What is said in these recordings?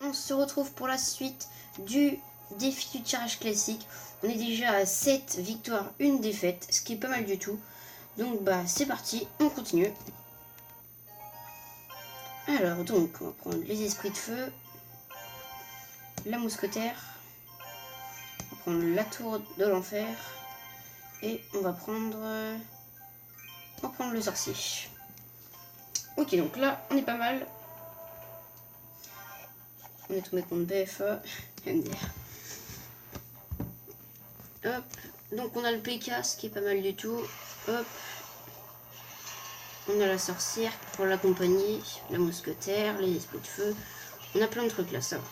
On se retrouve pour la suite du défi du tirage classique. On est déjà à 7 victoires, 1 défaite, ce qui est pas mal du tout. Donc bah c'est parti, on continue. Alors donc on va prendre les esprits de feu, la mousquetaire, on va prendre la tour de l'enfer et on va prendre le sorcier. Ok, donc là on est pas mal. On est tombé contre BFA, MDR. Hop, donc on a le PK, ce qui est pas mal du tout. Hop, on a la sorcière pour l'accompagner, la mousquetaire, les esprits de feu. On a plein de trucs là, ça va.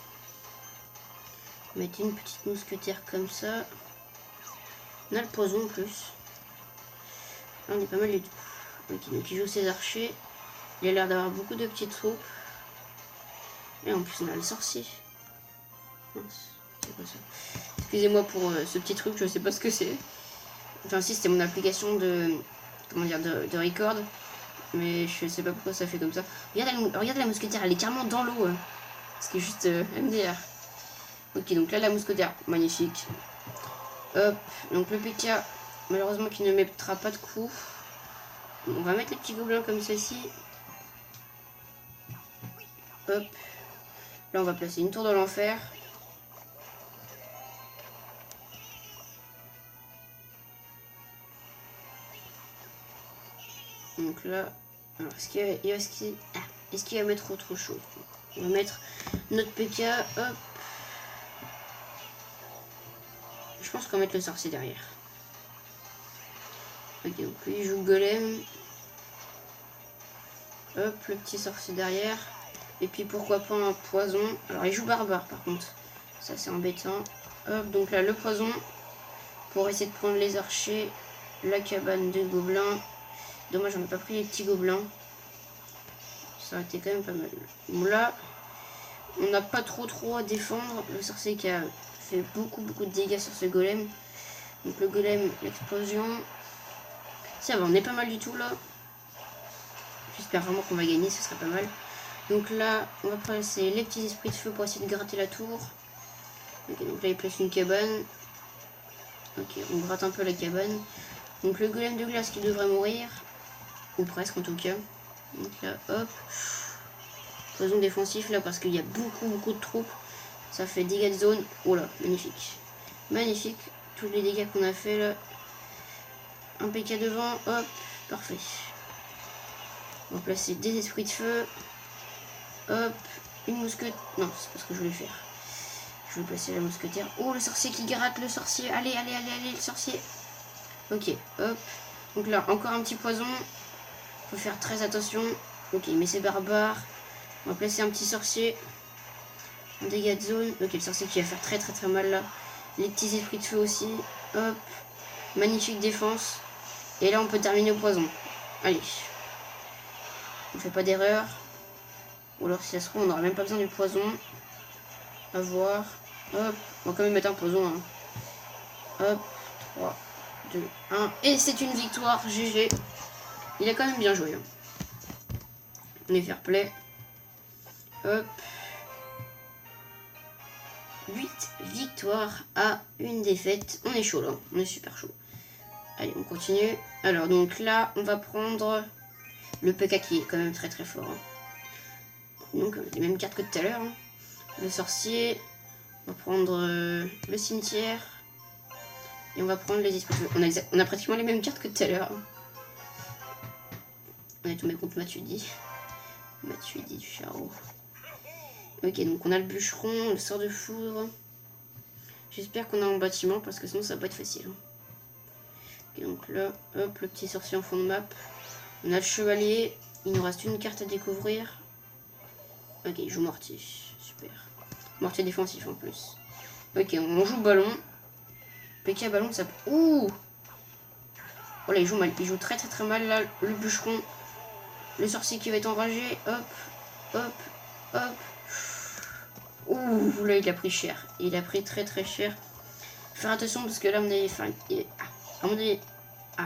On va mettre une petite mousquetaire comme ça. On a le poison en plus. Là, on est pas mal du tout. Ok, donc il joue ses archers. Il a l'air d'avoir beaucoup de petites troupes. Et en plus on a le sorcier. C'est quoi ça? Excusez-moi pour ce petit truc, je sais pas ce que c'est. Enfin si, c'était mon application de... Comment dire, de record. Mais je sais pas pourquoi ça fait comme ça. Regarde la mousquetaire, elle est carrément dans l'eau. Ce qui est juste MDR. Ok, donc là la mousquetaire, magnifique. Hop, donc le PK, malheureusement qui ne mettra pas de coups. On va mettre les petits gobelins comme ceci. Hop. Là on va placer une tour de l'enfer. Donc là, alors est-ce qu'il va mettre autre chose? On va mettre notre PK, hop. Je pense qu'on va mettre le sorcier derrière. Ok, donc lui il joue le golem. Hop, le petit sorcier derrière. Et puis pourquoi pas un poison. Alors il joue barbare par contre. Ça c'est embêtant. Hop, donc là le poison. Pour essayer de prendre les archers. La cabane de gobelins. Dommage, on n'a pas pris les petits gobelins. Ça aurait été quand même pas mal. Bon là, on n'a pas trop à défendre. Le sorcier qui a fait beaucoup de dégâts sur ce golem. Donc le golem, l'explosion. Ça va, on est pas mal du tout là. J'espère vraiment qu'on va gagner, ce serait pas mal. Donc là, on va placer les petits esprits de feu pour essayer de gratter la tour. Okay, donc là, il place une cabane. Ok, on gratte un peu la cabane. Donc le golem de glace qui devrait mourir. Ou presque en tout cas. Donc là, hop. Poison défensif là parce qu'il y a beaucoup de troupes. Ça fait dégâts de zone. Oh là, magnifique. Magnifique. Tous les dégâts qu'on a fait là. Un PK devant. Hop, parfait. On va placer des esprits de feu. Hop, une mousquetaire. Non, c'est pas ce que je voulais faire. Je vais placer la mousquetaire. Oh, le sorcier qui gratte, le sorcier. Allez, le sorcier. Ok, hop. Donc là, encore un petit poison. Faut faire très attention. Ok, mais c'est barbare. On va placer un petit sorcier. Un dégât de zone. Ok, le sorcier qui va faire très mal là. Les petits esprits de feu aussi. Hop. Magnifique défense. Et là, on peut terminer au poison. Allez. On fait pas d'erreur. Ou alors, si ça se trouve, on n'aura même pas besoin du poison. À voir. Hop. On va quand même mettre un poison. Hein. Hop. 3, 2, 1. Et c'est une victoire. GG. Il a quand même bien joué. Hein. On est fair play. Hop. 8 victoires à 1 défaite. On est chaud là. On est super chaud. Allez, on continue. Alors, donc là, on va prendre le PK qui est quand même très fort. Hein. Donc, les mêmes cartes que tout à l'heure. Hein. Le sorcier. On va prendre le cimetière. Et on va prendre les esprits de feu. On a pratiquement les mêmes cartes que tout à l'heure. Hein. On est tombé contre Mathiudi du charreau. Ok, donc on a le bûcheron, le sort de foudre. J'espère qu'on a un bâtiment parce que sinon ça va pas être facile. Ok, donc là, hop, le petit sorcier en fond de map. On a le chevalier. Il nous reste une carte à découvrir. Ok, il joue mortier. Super. Mortier défensif en plus. Ok, on joue ballon. PK ballon, ça... Ouh! Oh là, il joue mal. Il joue très mal là. Le bûcheron. Le sorcier qui va être enragé. Hop. Ouh, là, il a pris cher. Il a pris très cher. Faire attention parce que là, à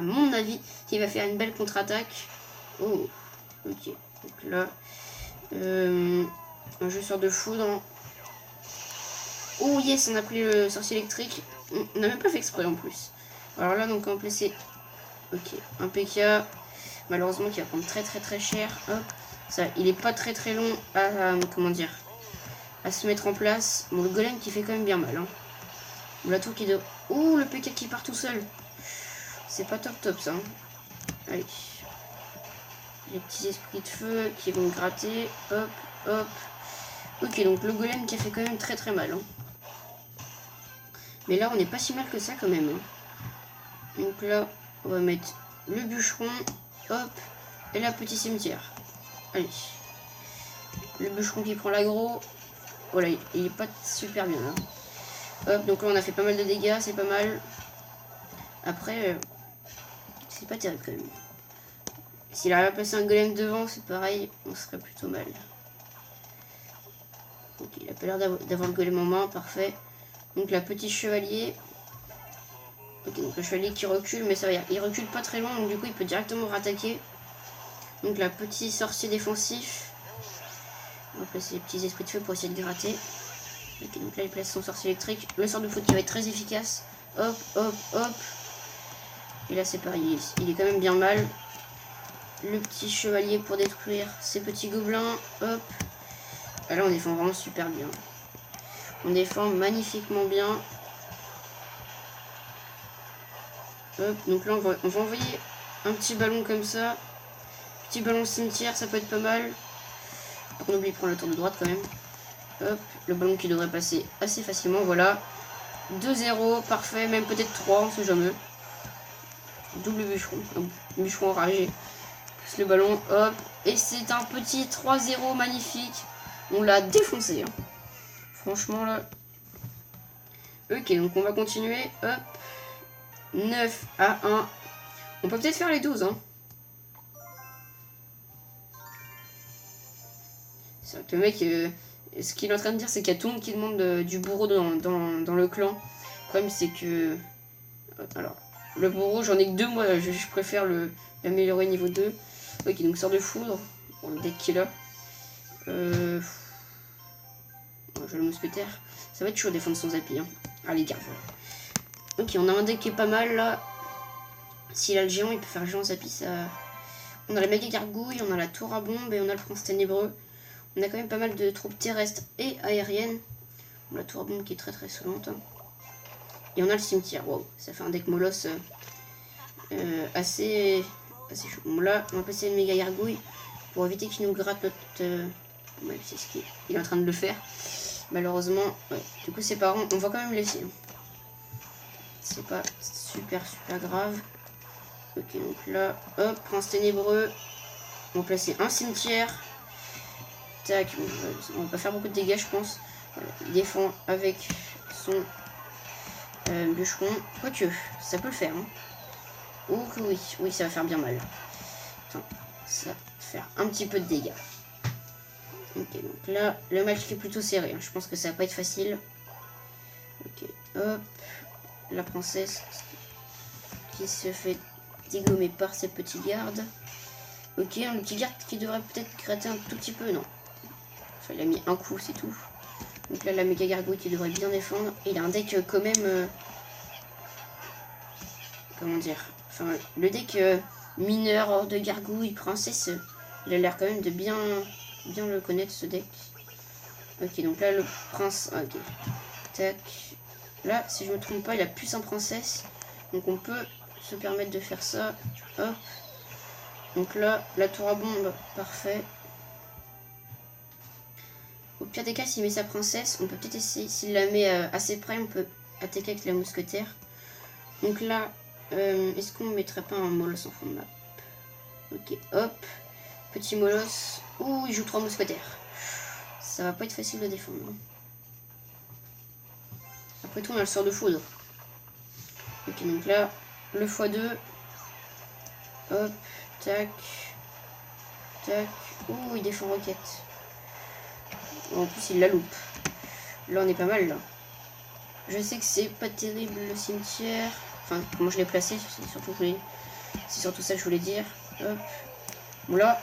mon avis, il va faire une belle contre-attaque. Oh, ok. Donc là, un jeu sort de foudre. Oh yes, on a pris le sorcier électrique. On n'a même pas fait exprès en plus. Alors là, donc on va placer... Ok, un PK. Malheureusement, qui va prendre très cher. Hop. Ça, il est pas très long à... comment dire, à se mettre en place. Bon, le golem qui fait quand même bien mal. Hein. La tour qui doit... Oh, le PK qui part tout seul. C'est pas top ça. Hein. Allez. Les petits esprits de feu qui vont gratter. Hop, hop. Ok, donc le golem qui a fait quand même très mal. Hein. Mais là, on n'est pas si mal que ça quand même. Hein. Donc là, on va mettre le bûcheron. Hop. Et là, petit cimetière. Allez. Le bûcheron qui prend l'aggro. Voilà, il est pas super bien. Hein. Hop, donc là, on a fait pas mal de dégâts. C'est pas mal. Après, c'est pas terrible quand même. S'il arrive à placer un golem devant, c'est pareil. On serait plutôt mal. Donc, il a pas l'air d'avoir le golem en main. Parfait. Donc la petite chevalier. Ok, donc le chevalier qui recule, mais ça va, il recule pas très loin, donc du coup il peut directement rattaquer. Donc la petite sorcier défensif. On va placer les petits esprits de feu pour essayer de gratter. Ok, donc là il place son sorcier électrique. Le sort de foot qui va être très efficace. Hop, hop, hop. Et là c'est pareil, il est quand même bien mal. Le petit chevalier pour détruire ces petits gobelins. Hop. Ah, là on défend vraiment super bien. On défend magnifiquement bien. Hop, donc là on va envoyer un petit ballon comme ça. Petit ballon cimetière, ça peut être pas mal. On oublie de prendre le tour de droite quand même. Hop, le ballon qui devrait passer assez facilement, voilà. 2-0, parfait, même peut-être 3, on sait jamais. Double bûcheron, bûcheron enragé. Plus le ballon, hop. Et c'est un petit 3-0 magnifique. On l'a défoncé. Hein. Franchement là. Ok, donc on va continuer. Hop. 9 à 1. On peut peut-être faire les 12. Hein. C'est vrai que le mec, ce qu'il est en train de dire, c'est qu'il y a tout le monde qui demande du bourreau dans le clan. Le problème, c'est que... Alors, le bourreau, j'en ai que 2, moi. Je préfère l'améliorer niveau 2. Ok, donc sort de foudre. Bon, le deck qu'il a. Je le mousquetaire. Ça va être chaud à défendre son zappy. Hein. Allez, garde. Ok, on a un deck qui est pas mal, là. S'il a le géant, il peut faire géant zappy, ça... On a la méga gargouille, on a la tour à bombe et on a le prince ténébreux. On a quand même pas mal de troupes terrestres et aériennes. On a la tour à bombe qui est très lente. Hein. Et on a le cimetière. Wow, ça fait un deck molosse assez chaud. Bon, là, on va passer une méga gargouille pour éviter qu'il nous gratte notre... Ouais, c'est ce qu'il est en train de le faire. Malheureusement, ouais. Du coup, ses parents, on va quand même laisser. Hein. C'est pas super grave. Ok, donc là, hop, prince ténébreux. On va placer un cimetière. Tac, on va pas faire beaucoup de dégâts, je pense. Voilà, il défend avec son bûcheron. Quoique, ça peut le faire. Hein. Oh que oui, ça va faire bien mal. Enfin, ça va faire un petit peu de dégâts. Ok, donc là, le match qui est plutôt serré. Hein. Je pense que ça va pas être facile. Ok, hop. La princesse qui se fait dégommer par ses petits gardes. Ok, un petit garde qui devrait peut-être gratter un tout petit peu, non. Enfin, il a mis un coup, c'est tout. Donc là, la méga gargouille qui devrait bien défendre. Et il a un deck quand même... comment dire, enfin, le deck mineur, hors de gargouille, princesse, il a l'air quand même de bien le connaître, ce deck. Ok, donc là, le prince... Ok. Tac. Là, si je me trompe pas, il a plus un princesse. Donc on peut se permettre de faire ça. Hop. Donc là, la tour à bombe, parfait. Au pire des cas, s'il met sa princesse, on peut peut-être essayer, s'il la met assez près, on peut attaquer avec la mousquetaire. Donc là, est-ce qu'on mettrait pas un molosse en fond de map? Ok, hop. Petit molosse. Ouh, il joue 3 mousquetaires. Ça va pas être facile de défendre. Hein. Après tout, on a le sort de foudre. Ok, donc là, le x2. Hop, tac. Tac. Ouh, il défend roquette. En plus, il la loupe. Là, on est pas mal, là. Je sais que c'est pas terrible, le cimetière. Enfin, comment je l'ai placé, c'est surtout ça que je voulais dire. Hop. Bon, là,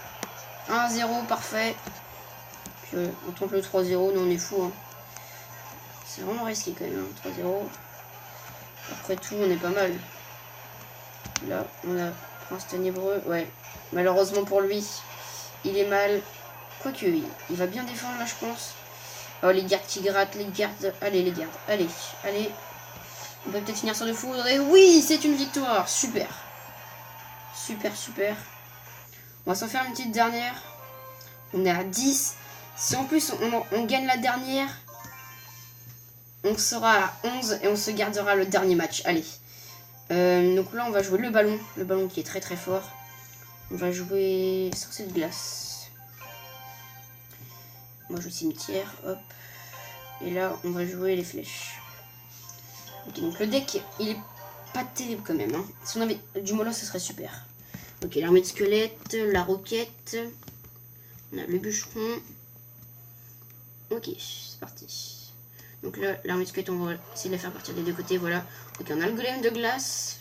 1-0, parfait. Puis, on tente le 3-0, nous, on est fou. Hein. C'est vraiment risqué quand même, hein, 3-0. Après tout, on est pas mal. Là, on a Prince Ténébreux. Ouais, malheureusement pour lui, il est mal. Quoique, il va bien défendre là, je pense. Oh, les gardes qui grattent, les gardes. Allez, les gardes. Allez, allez. On peut peut-être finir sur le foudre. Et oui, c'est une victoire. Super. Super, super. On va s'en faire une petite dernière. On est à 10. Si en plus on gagne la dernière, on sera à 11 et on se gardera le dernier match. Allez. Donc là, on va jouer le ballon. Le ballon qui est très très fort. On va jouer sorcier de glace. Moi, je joue cimetière. Hop. Et là, on va jouer les flèches. Ok, donc le deck, il est pas terrible quand même. Hein. Si on avait du mollo, ce serait super. Ok, l'armée de squelette, la roquette. On a le bûcheron. Ok, c'est parti. Donc là, l'armée de squelette, on va essayer de la faire partir des deux côtés. Voilà. Ok, on a le golem de glace.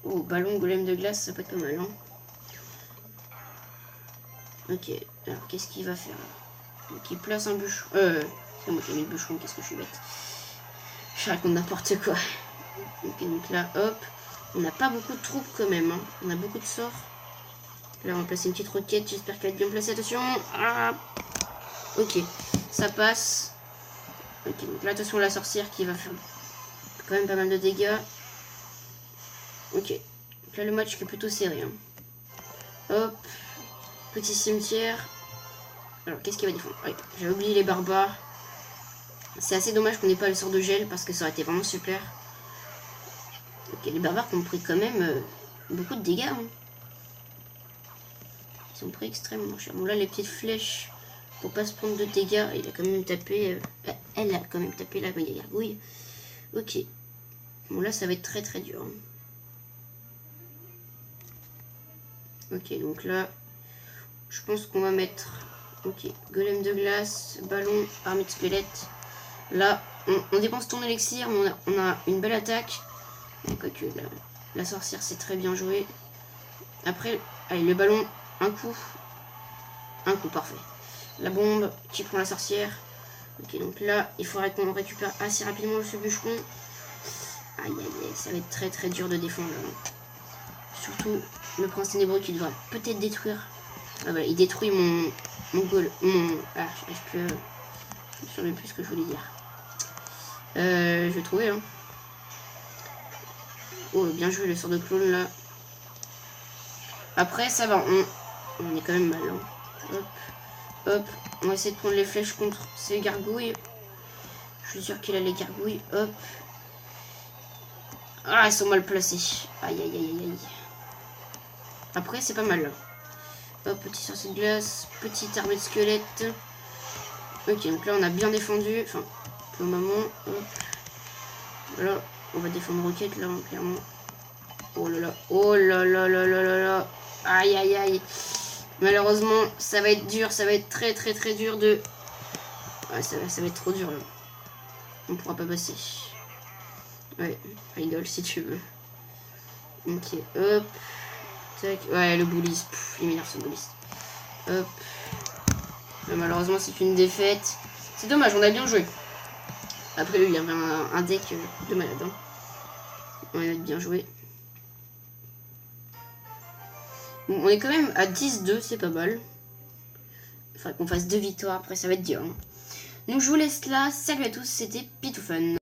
Oh, ballon, golem de glace, ça peut être pas mal. Hein. Ok, alors qu'est-ce qu'il va faire? Donc il place un bûcheron. C'est moi qui ai mis le bûcheron, qu'est-ce que je suis bête. Je raconte n'importe quoi. Ok, donc là, hop. On n'a pas beaucoup de troupes quand même. Hein. On a beaucoup de sorts. Là, on va placer une petite roquette. J'espère qu'elle va être bien placée. Attention. Ah. Ok, ça passe. Ok, donc là, attention à la sorcière qui va faire quand même pas mal de dégâts. Ok, donc là, le match est plutôt serré. Hein. Hop. Petit cimetière. Alors, qu'est-ce qu'il va défendre? Ouais, j'avais oublié les barbares. C'est assez dommage qu'on n'ait pas le sort de gel parce que ça aurait été vraiment super. Ok, les barbares ont pris quand même beaucoup de dégâts. Hein. Ils ont pris extrêmement cher. Bon, là, les petites flèches pour pas se prendre de dégâts. Il a quand même tapé. Elle a quand même tapé la méga gargouille. Ok. Bon, là, ça va être très très dur. Hein. Ok, donc là, je pense qu'on va mettre. Ok, golem de glace, ballon, armée de squelette. Là, on dépense ton élixir, mais on a une belle attaque. Quoique la sorcière, c'est très bien joué. Après, allez, le ballon, un coup. Un coup, parfait. La bombe qui prend la sorcière. Ok, donc là, il faudrait qu'on récupère assez rapidement ce bûcheron. Aïe, aïe, aïe, ça va être très très dur de défendre. Là. Surtout le prince ténébreux qui devra peut-être détruire. Ah voilà, il détruit mon goal. Ah, je ne sais même plus ce que je voulais dire. Je vais trouver. Hein. Oh, bien joué le sort de clone là. Après, ça va. On est quand même mal. Hein. Hop, hop. On va essayer de prendre les flèches contre ces gargouilles. Je suis sûr qu'il a les gargouilles. Hop. Ah, ils sont mal placés. Aïe, aïe, aïe, aïe. Après, c'est pas mal. Là. Hop, petit sorcier de glace. Petite armée de squelette. Ok, donc là, on a bien défendu. Enfin, pour le moment. Hop. Voilà. On va défendre roquette, là, clairement. Oh là là. Oh là là là là là là. Aïe, aïe, aïe. Malheureusement, ça va être dur. Ça va être très, très, très dur de... Ouais, ça va être trop dur, là. On pourra pas passer. Ouais, idole, si tu veux. Ok, hop. Tac. Ouais, le bullis. Il m'énerve ce bullis. Hop. Mais malheureusement, c'est une défaite. C'est dommage, on a bien joué. Après, lui, il avait un deck de malade. Hein. On a bien joué. Bon, on est quand même à 10-2, c'est pas mal. Il faudrait qu'on fasse 2 victoires, après ça va être dur. Hein. Donc je vous laisse là. Salut à tous, c'était Pitoufun.